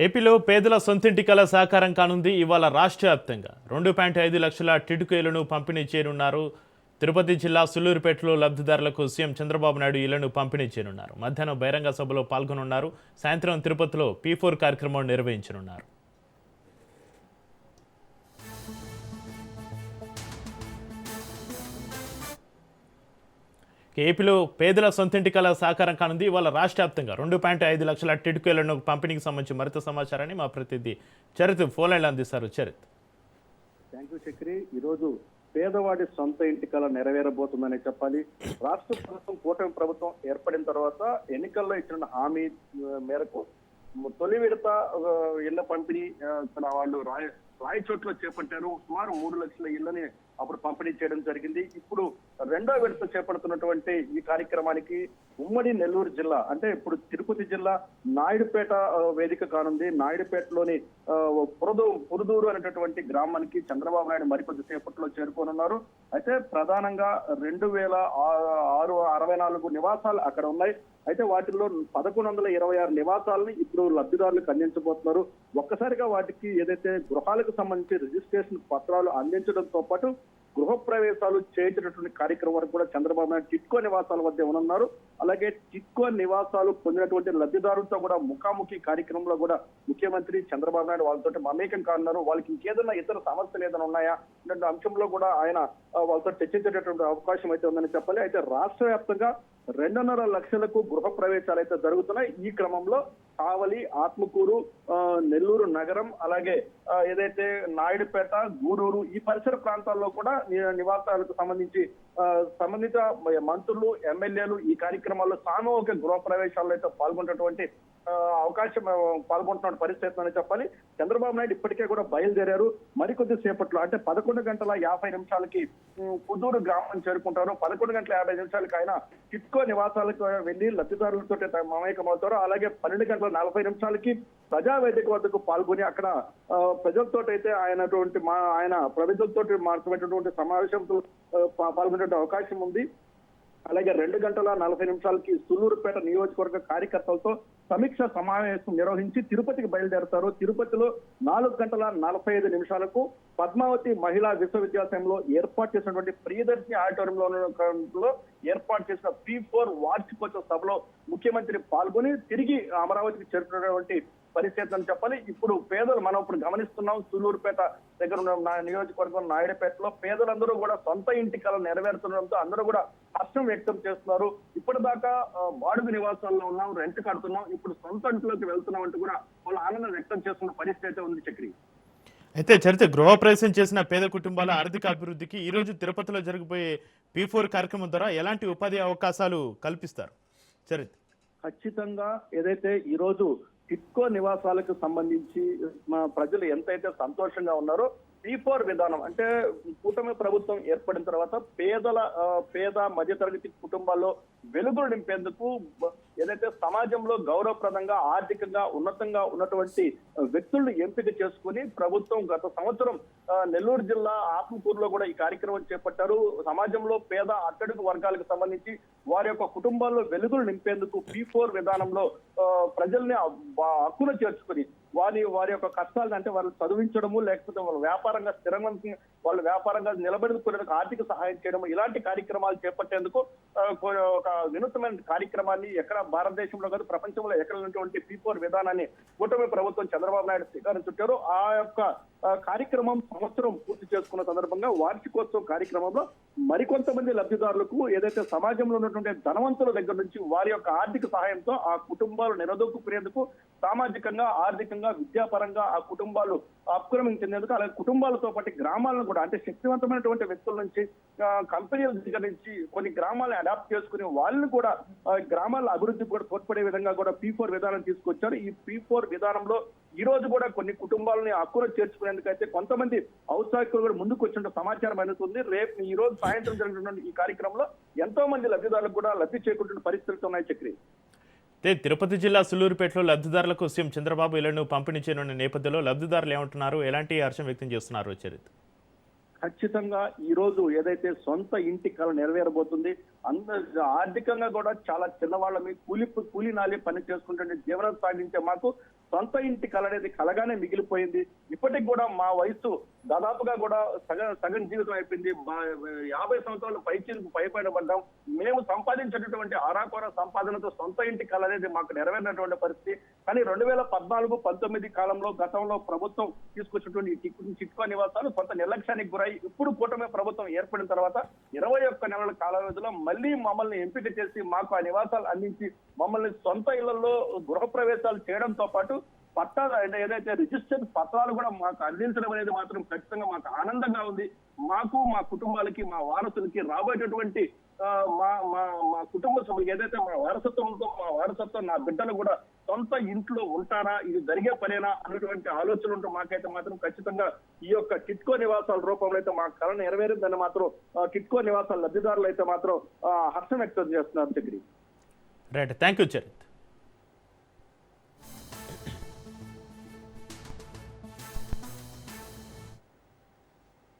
ఏపీలో పేదల సొంతింటి కల సాకారం కానుంది. ఇవాళ రాష్ట్ర వ్యాప్తంగా 2.5 లక్షల టిడ్కోయిలను పంపిణీ చేయనున్నారు. తిరుపతి జిల్లా సుళ్లూరుపేటలో లబ్ధిదారులకు సీఎం చంద్రబాబు నాయుడు ఇళ్లను పంపిణీ చేయనున్నారు. మధ్యాహ్నం బహిరంగ సభలో పాల్గొనున్నారు. సాయంత్రం తిరుపతిలో P4 కార్యక్రమం నిర్వహించనున్నారు. ఏపీలో పేదల సొంతింటి కల సాకారం కానుంది. ఇవాళ రాష్ట్ర వ్యాప్తంగా 2.5 లక్షల టిడ్కోయిలను పంపిణీకి సంబంధించి మరింత సమాచారాన్ని మా ప్రతినిధి చరిత్ ఫోన్ లైన్లో అందిస్తారు. చరిత్. Thank you Chakri. ఈరోజు పేదవాడి సొంత ఇంటి కల నెరవేరబోతుందని చెప్పాలి. రాష్ట్ర ప్రభుత్వం కూటమి ప్రభుత్వం ఏర్పడిన తర్వాత ఎన్నికల్లో ఇచ్చిన హామీ మేరకు తొలి విడత ఇళ్ల పంపిణీ వాళ్ళు రాయచోట్లో చేపట్టారు. సుమారు 3 లక్షల ఇళ్లని అప్పుడు పంపిణీ చేయడం జరిగింది. ఇప్పుడు రెండో విడత చేపడుతున్నటువంటి ఈ కార్యక్రమానికి ఉమ్మడి నెల్లూరు జిల్లా అంటే ఇప్పుడు తిరుపతి జిల్లా నాయుడుపేట వేదిక కానుంది. నాయుడుపేటలోని పురుదూరు అనేటటువంటి గ్రామానికి చంద్రబాబు నాయుడు మరికొద్ది సేపట్లో చేరుకోనున్నారు. అయితే ప్రధానంగా 2664 నివాసాలు అక్కడ ఉన్నాయి. అయితే వాటిల్లో 1126 నివాసాలని ఇప్పుడు లబ్ధిదారులకు అందించబోతున్నారు. ఒక్కసారిగా వాటికి ఏదైతే గృహాలకు సంబంధించి రిజిస్ట్రేషన్ పత్రాలు అందించడంతో పాటు గృహ ప్రవేశాలు చేయించినటువంటి కార్యక్రమం వరకు కూడా చంద్రబాబు నాయుడు టిడ్కో నివాసాల వద్ద ఉన్నారు. అలాగే టిడ్కో నివాసాలు పొందినటువంటి లబ్ధిదారులతో కూడా ముఖాముఖి కార్యక్రమంలో కూడా ముఖ్యమంత్రి చంద్రబాబు నాయుడు వాళ్ళతో మమేకం కానున్నారు. వాళ్ళకి ఇంకేదైనా ఇతర సమస్యలు ఏదైనా ఉన్నాయా అనే అంశంలో కూడా ఆయన వాళ్ళతో చర్చించేటటువంటి అవకాశం అయితే ఉందని చెప్పాలి. అయితే రాష్ట్ర వ్యాప్తంగా 2.5 లక్షలకు గృహ ప్రవేశాలు అయితే జరుగుతున్నాయి. ఈ క్రమంలో కావలి, ఆత్మకూరు, నెల్లూరు నగరం, అలాగే ఏదైతే నాయుడుపేట, గూడూరు ఈ పరిసర ప్రాంతాల్లో కూడా నివాసాలకు సంబంధించి సంబంధిత మంత్రులు, ఎమ్మెల్యేలు ఈ కార్యక్రమాల్లో సామూహిక గృహ ప్రవేశాల్లో అయితే పాల్గొన్నటువంటి అవకాశం పాల్గొంటున్న పరిస్థితి అని చెప్పాలి. చంద్రబాబు నాయుడు ఇప్పటికే కూడా బయలుదేరారు. మరికొద్ది సేపట్లో అంటే 11:50 పుదూరు గ్రామం చేరుకుంటారు. 11:50 ఆయన టిడ్కో నివాసాలకు వెళ్లి లబ్ధిదారులతో మమేకమవుతారు. అలాగే 12:40 ప్రజావేదిక వద్దకు పాల్గొని అక్కడ ప్రజలతో అయితే ఆయన ప్రజలతో మార్చుకునేటువంటి సమావేశంతో పాల్గొనే అవకాశం ఉంది. అలాగే 2:40 సుళ్లూరుపేట నియోజకవర్గ కార్యకర్తలతో సమీక్ష సమావేశం నిర్వహించి తిరుపతికి బయలుదేరతారు. తిరుపతిలో 4:45 పద్మావతి మహిళా విశ్వవిద్యాలయంలో ఏర్పాటు చేసినటువంటి ప్రియదర్శిని ఆడిటోరియంలో ఏర్పాటు చేసిన P4 వార్షికోత్సవ సభలో ముఖ్యమంత్రి పాల్గొని తిరిగి అమరావతికి చేరుకున్నటువంటి పరిస్థితి అని చెప్పాలి. ఇప్పుడు పేదలు మనం ఇప్పుడు గమనిస్తున్నాం. సుళ్లూరుపేట దగ్గర ఉన్న నియోజకవర్గం నాయుడుపేటలో పేదలందరూ కూడా సొంత ఇంటి కల నెరవేరుతుండడంతో అందరూ కూడా హర్షం వ్యక్తం చేస్తున్నారు. ఇప్పటిదాకా బాడుగు నివాసాల్లో ఉన్నాం, రెంట్ కడుతున్నాం, ఇప్పుడు సొంత ఇంట్లోకి వెళ్తున్నాం అంటూ కూడా వాళ్ళు ఆనందం వ్యక్తం చేస్తున్న పరిస్థితి ఉంది చక్రి. అయితే చరిత్ర గృహప్రవేశం చేసిన పేద కుటుంబాల ఆర్థిక అభివృద్ధికి ఈ రోజు తిరుపతిలో జరగబోయే P4 కార్యక్రమం ద్వారా ఎలాంటి ఉపాధి అవకాశాలు కల్పిస్తారు చరిత్ర? ఖచ్చితంగా ఏదైతే ఈ రోజు టిడ్కో నివాసాలకు సంబంధించి ప్రజలు ఎంతైతే సంతోషంగా ఉన్నారో P4 విధానం అంటే కూటమి ప్రభుత్వం ఏర్పడిన తర్వాత పేద మధ్యతరగతి కుటుంబాల్లో వెలుగులు నింపేందుకు ఏదైతే సమాజంలో గౌరవప్రదంగా ఆర్థికంగా ఉన్నతంగా ఉన్నటువంటి వ్యక్తులను ఎంపిక చేసుకుని ప్రభుత్వం గత సంవత్సరం నెల్లూరు జిల్లా ఆత్మకూరులో కూడా ఈ కార్యక్రమం చేపట్టారు. సమాజంలో పేద అట్టడుగు వర్గాలకు సంబంధించి వారి యొక్క కుటుంబాల్లో వెలుగులు నింపేందుకు P4 విధానంలో ప్రజల్ని హక్కున చేర్చుకుని వారి యొక్క కష్టాలను అంటే వాళ్ళు చదివించడము, లేకపోతే వాళ్ళ వ్యాపారంగా స్థిరవంతంగా వాళ్ళు వ్యాపారంగా నిలబెట్టుకునేందుకు ఆర్థిక సహాయం చేయడము, ఇలాంటి కార్యక్రమాలు చేపట్టేందుకు ఒక వినూత్నమైన కార్యక్రమాన్ని ఎక్కడ భారతదేశంలో కాదు ప్రపంచంలో ఎక్కడ ఉన్నటువంటి P4 విధానాన్ని కూటమి ప్రభుత్వం చంద్రబాబు నాయుడు శ్రీకారం చుట్టారు. ఆ యొక్క కార్యక్రమం సంవత్సరం పూర్తి చేసుకున్న సందర్భంగా వార్షికోత్సవం కార్యక్రమంలో మరికొంతమంది లబ్ధిదారులకు ఏదైతే సమాజంలో ఉన్నటువంటి ధనవంతుల దగ్గర నుంచి వారి యొక్క ఆర్థిక సహాయంతో ఆ కుటుంబాలు నిలదొక్కుకునేందుకు సామాజికంగా, ఆర్థికంగా, విద్యాపరంగా ఆ కుటుంబాలు అప్క్రమించేందుకు అలాగే కుటుంబాలతో పాటు గ్రామాలను కూడా అంటే శక్తివంతమైనటువంటి వ్యక్తుల నుంచి కంపెనీల దగ్గర నుంచి కొన్ని గ్రామాలను అడాప్ట్ చేసుకుని వాళ్ళని కూడా గ్రామాల అభివృద్ధికి కూడా తోడ్పడే విధంగా కూడా P4 విధానం తీసుకొచ్చారు. ఈ P4 విధానంలో ఈ రోజు కూడా కొన్ని కుటుంబాలని హక్కున చేర్చుకునేందుకైతే కొంతమంది ఔత్సాహికులు కూడా ముందుకు వచ్చిన సమాచారం అందుతుంది. రేపు ఈ రోజు సాయంత్రం జరుగుతున్న ఈ కార్యక్రమంలో ఎంతో మంది లబ్ధిదారులకు కూడా లబ్ధి చేకూరుతున్న పరిస్థితులు ఉన్నాయి చక్రి. తిరుపతి జిల్లా సుళ్లూరుపేటలో లబ్ధిదారులకు సీఎం చంద్రబాబు ఇళ్లను పంపిణీ చేయనున్న నేపథ్యంలో లబ్ధిదారులు ఏమంటున్నారు, ఎలాంటి హర్షం వ్యక్తం చేస్తున్నారు చరిత్ర? ఖచ్చితంగా ఈ రోజు ఏదైతే సొంత ఇంటి కల నెరవేరబోతుంది ఆర్థికంగా కూడా చాలా చిన్నవాళ్ళమి కూలి నాలి పని చేసుకుంటే జీవనం సాగించే మాకు సొంత ఇంటి కళ అనేది కలగానే మిగిలిపోయింది. ఇప్పటికి కూడా మా వయసు దాదాపుగా కూడా సగం జీవితం అయిపోయింది. 50 సంవత్సరాలు పైపడిపడ్డాం. మేము సంపాదించేటటువంటి ఆరాకోర సంపాదనతో సొంత ఇంటి కళ అనేది మాకు నెరవేరినటువంటి పరిస్థితి. కానీ 2014-19 కాలంలో గతంలో ప్రభుత్వం తీసుకొచ్చినటువంటి చిట్కో నివాసాలు కొంత నిర్లక్ష్యానికి గురై ఇప్పుడు కూటమి ప్రభుత్వం ఏర్పడిన తర్వాత 21 నెలల కాల వ్యవధిలో మళ్ళీ మమ్మల్ని ఎంపిక చేసి మాకు ఆ నివాసాలు అందించి మమ్మల్ని సొంత ఇళ్లలో గృహప్రవేశాలు చేయడంతో పాటు పట్టాలు ఏదైతే రిజిస్టర్ పత్రాలు కూడా మాకు అందించడం అనేది మాత్రం ఖచ్చితంగా మాకు ఆనందంగా ఉంది. మాకు, మా కుటుంబాలకి, మా వారసులకి రాబోయేటటువంటి మా మా మా కుటుంబ సభ్యులకి ఏదైతే మా వారసత్వం నా బిడ్డలు కూడా సొంత ఇంట్లో ఉంటారా, ఇది జరిగే పనేనా అన్నటువంటి ఆలోచనలు ఉంటూ మాకైతే మాత్రం ఖచ్చితంగా ఈ యొక్క టిట్కో నివాసాల రూపంలో అయితే మా కళ నెరవేరిందని మాత్రం టిట్కో నివాసాల లబ్ధిదారులు అయితే మాత్రం హర్షం వ్యక్తం చేస్తున్నారు. Chakri right, thank you Charith.